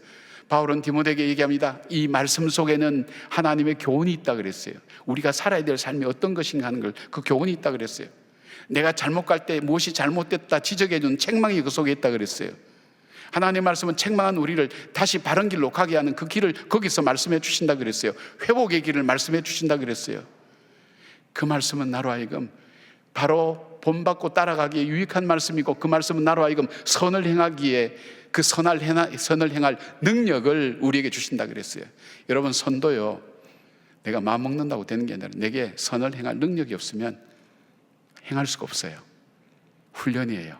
바울은 디모데에게 얘기합니다. 이 말씀 속에는 하나님의 교훈이 있다 그랬어요. 우리가 살아야 될 삶이 어떤 것인가 하는 걸, 그 교훈이 있다 그랬어요. 내가 잘못 갈 때 무엇이 잘못됐다 지적해 주는 책망이 그 속에 있다 그랬어요. 하나님의 말씀은 책망한 우리를 다시 바른 길로 가게 하는 그 길을 거기서 말씀해 주신다 그랬어요. 회복의 길을 말씀해 주신다 그랬어요. 그 말씀은 나로 하여금 바로 본받고 따라가기에 유익한 말씀이고, 그 말씀은 나로 하여금 선을 행하기에 그 선을 행할 능력을 우리에게 주신다 그랬어요. 여러분, 선도요, 내가 마음먹는다고 되는 게 아니라 내게 선을 행할 능력이 없으면 행할 수가 없어요. 훈련이에요.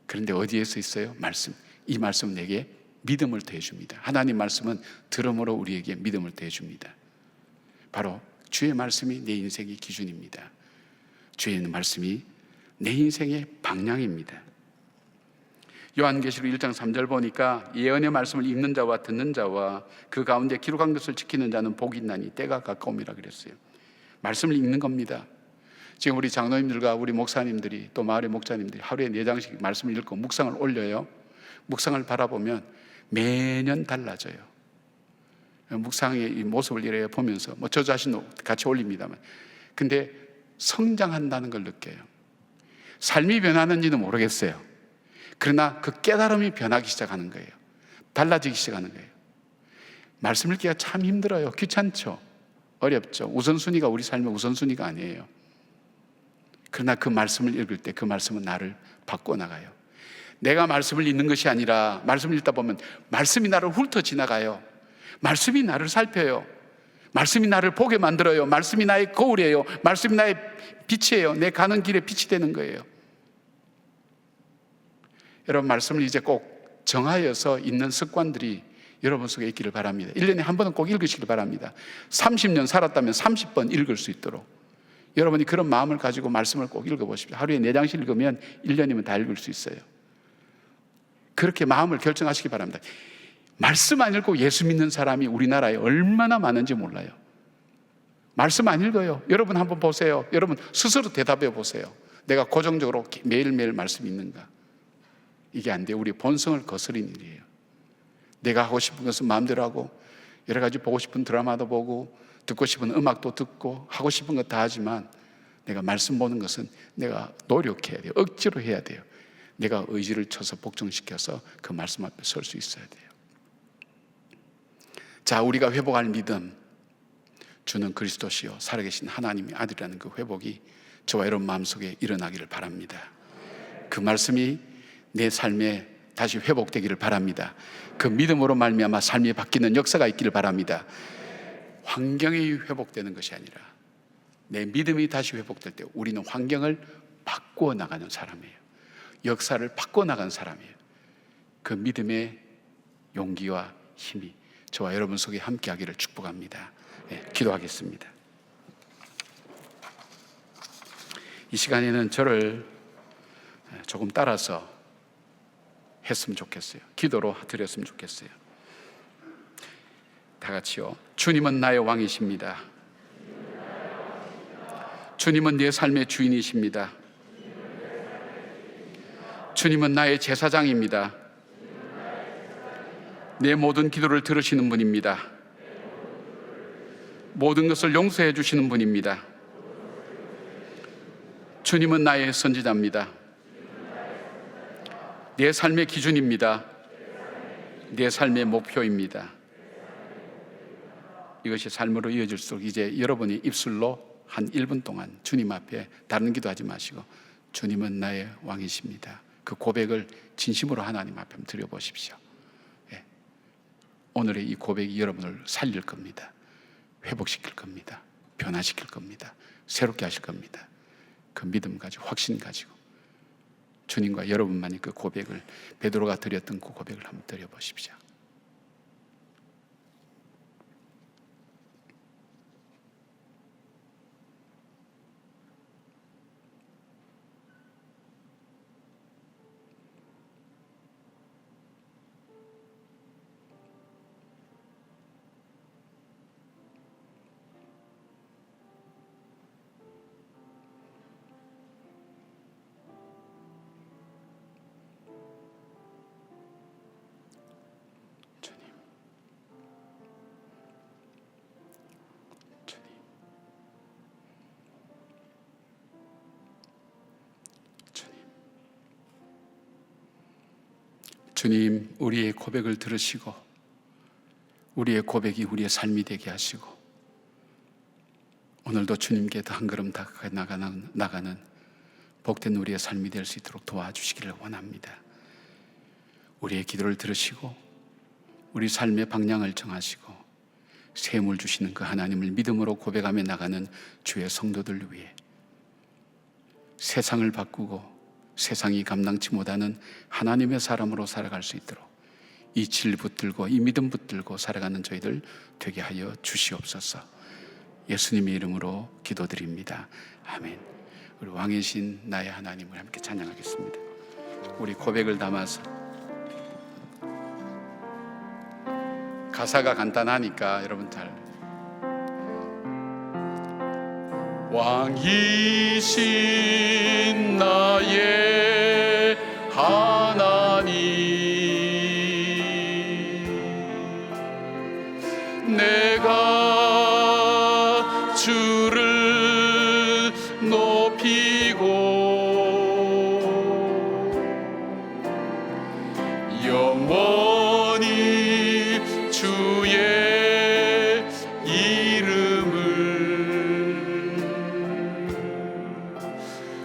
그런데 어디에서 있어요? 말씀. 이 말씀은 내게 믿음을 더해줍니다. 하나님 말씀은 들음으로 우리에게 믿음을 더해줍니다. 바로 주의 말씀이 내 인생의 기준입니다. 주의 말씀이 내 인생의 방향입니다. 요한계시록 1장 3절 보니까 예언의 말씀을 읽는 자와 듣는 자와 그 가운데 기록한 것을 지키는 자는 복이 있나니 때가 가까움이라 그랬어요. 말씀을 읽는 겁니다. 지금 우리 장로님들과 우리 목사님들이 또 마을의 목자님들이 하루에 4장씩 말씀을 읽고 묵상을 올려요. 묵상을 바라보면 매년 달라져요. 묵상의 이 모습을 이래 보면서 저 자신도 같이 올립니다만, 근데 성장한다는 걸 느껴요. 삶이 변하는지는 모르겠어요. 그러나 그 깨달음이 변하기 시작하는 거예요. 달라지기 시작하는 거예요. 말씀 읽기가 참 힘들어요. 귀찮죠. 어렵죠. 우선순위가 우리 삶의 우선순위가 아니에요. 그러나 그 말씀을 읽을 때 그 말씀은 나를 바꿔나가요. 내가 말씀을 읽는 것이 아니라 말씀을 읽다 보면 말씀이 나를 훑어 지나가요. 말씀이 나를 살펴요. 말씀이 나를 보게 만들어요. 말씀이 나의 거울이에요. 말씀이 나의 빛이에요. 내 가는 길에 빛이 되는 거예요. 여러분, 말씀을 이제 꼭 정하여서 읽는 습관들이 여러분 속에 있기를 바랍니다. 1년에 한 번은 꼭 읽으시길 바랍니다. 30년 살았다면 30번 읽을 수 있도록 여러분이 그런 마음을 가지고 말씀을 꼭 읽어보십시오. 하루에 4장씩 읽으면 1년이면 다 읽을 수 있어요. 그렇게 마음을 결정하시기 바랍니다. 말씀 안 읽고 예수 믿는 사람이 우리나라에 얼마나 많은지 몰라요. 말씀 안 읽어요. 여러분 한번 보세요. 여러분 스스로 대답해 보세요. 내가 고정적으로 매일매일 말씀 읽는가? 이게 안 돼요. 우리 본성을 거스린 일이에요. 내가 하고 싶은 것은 마음대로 하고, 여러 가지 보고 싶은 드라마도 보고, 듣고 싶은 음악도 듣고, 하고 싶은 것 다 하지만 내가 말씀 보는 것은 내가 노력해야 돼요. 억지로 해야 돼요. 내가 의지를 쳐서 복종시켜서 그 말씀 앞에 설 수 있어야 돼요. 자, 우리가 회복할 믿음, 주는 그리스도시요 살아계신 하나님의 아들이라는 그 회복이 저와 여러분 마음속에 일어나기를 바랍니다. 그 말씀이 내 삶에 다시 회복되기를 바랍니다. 그 믿음으로 말미암아 삶이 바뀌는 역사가 있기를 바랍니다. 환경이 회복되는 것이 아니라 내 믿음이 다시 회복될 때 우리는 환경을 바꾸어 나가는 사람이에요. 역사를 바꾸어 나가는 사람이에요. 그 믿음의 용기와 힘이 저와 여러분 속에 함께하기를 축복합니다. 기도하겠습니다. 이 시간에는 저를 조금 따라서 했으면 좋겠어요. 기도로 드렸으면 좋겠어요. 다 같이요. 주님은 나의 왕이십니다. 주님은 내 삶의 주인이십니다. 주님은 나의 제사장입니다. 내 모든 기도를 들으시는 분입니다. 모든 것을 용서해 주시는 분입니다. 주님은 나의 선지자입니다. 내 삶의 기준입니다. 내 삶의 목표입니다. 이것이 삶으로 이어질수록 이제 여러분이 입술로 한 1분 동안 주님 앞에 다른 기도하지 마시고 주님은 나의 왕이십니다. 그 고백을 진심으로 하나님 앞에 드려보십시오. 오늘의 이 고백이 여러분을 살릴 겁니다. 회복시킬 겁니다. 변화시킬 겁니다. 새롭게 하실 겁니다. 그 믿음 가지고 확신 가지고 주님과 여러분만이 그 고백을, 베드로가 드렸던 그 고백을 한번 드려보십시오. 주님, 우리의 고백을 들으시고 우리의 고백이 우리의 삶이 되게 하시고 오늘도 주님께 더 한 걸음 다가가 나가는 복된 우리의 삶이 될 수 있도록 도와주시기를 원합니다. 우리의 기도를 들으시고 우리 삶의 방향을 정하시고 샘을 주시는 그 하나님을 믿음으로 고백하며 나가는 주의 성도들 위해 세상을 바꾸고 세상이 감당치 못하는 하나님의 사람으로 살아갈 수 있도록 이 질 붙들고 이 믿음 붙들고 살아가는 저희들 되게 하여 주시옵소서. 예수님의 이름으로 기도드립니다. 아멘. 우리 왕이신 나의 하나님을 함께 찬양하겠습니다. 우리 고백을 담아서 가사가 간단하니까 여러분 잘. 왕이신 나의 하나님, 내가 주를 높이고 영원히 주의 이름을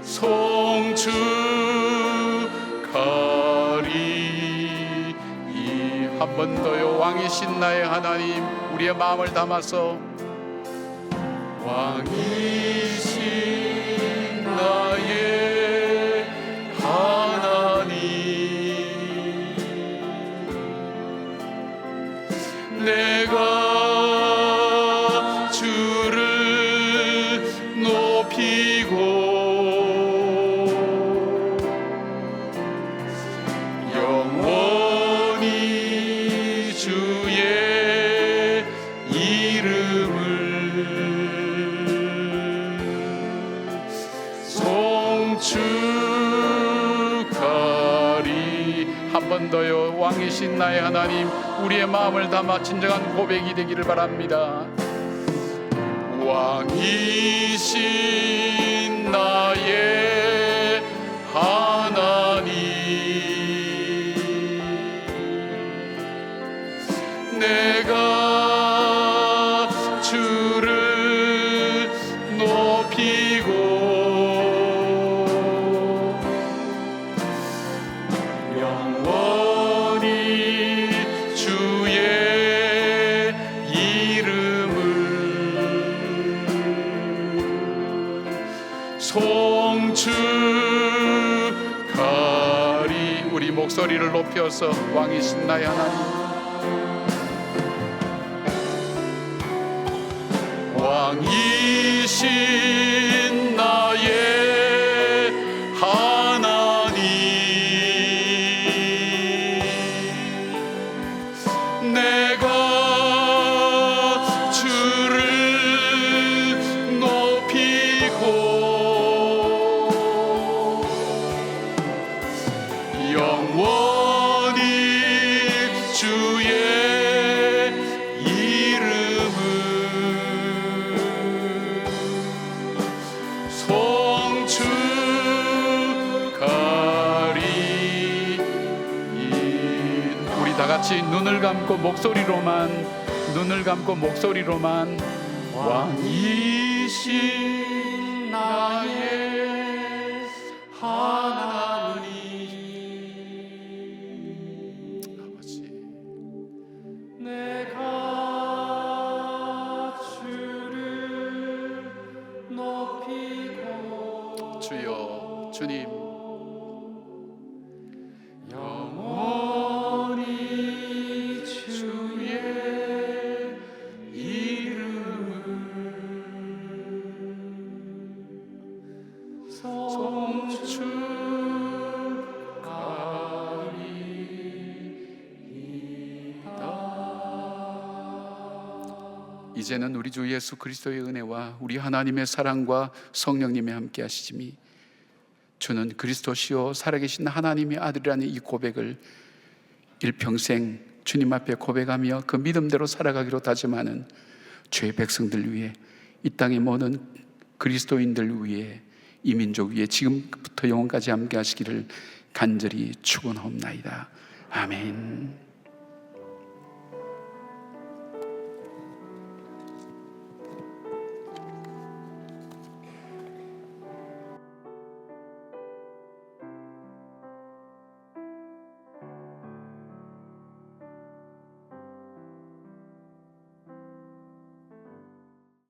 송축하리. 한 번 더요. 왕이신 나의 하나님, 우리의 마음을 담아서 왕이신 나의 하나님, 내가 주를 높이고 영원히 주의 이름을 송축하리. 한 번 더요. 왕이신 나의 하나님, 우리의 마음을 담아 진정한 고백이 되기를 바랍니다. 왕이신 나의 하나님, 내가 주를 높이고 영원히 주의 이름을 송축하리. 우리 목소리를 높여서 왕이신 나의 하나님, 왕이신 나의 하나님, 내가 주를 높이고 영원히 주의 이름을 송축하리. 우리 다 같이 눈을 감고 목소리로만 왕이신 나의 하나님, 아버지, 내가 주를 높이고 주여, 주님, 영원히 주의 이름을 송축하리이다. 이제는 우리 주 예수 그리스도의 은혜와 우리 하나님의 사랑과 성령님의 함께 하시심이 주는 그리스도시요 살아계신 하나님의 아들이라는 이 고백을 일평생 주님 앞에 고백하며 그 믿음대로 살아가기로 다짐하는 죄의 백성들 위해, 이 땅에 모든 그리스도인들 위해, 이 민족 위에 지금부터 영원까지 함께 하시기를 간절히 축원하옵나이다. 아멘.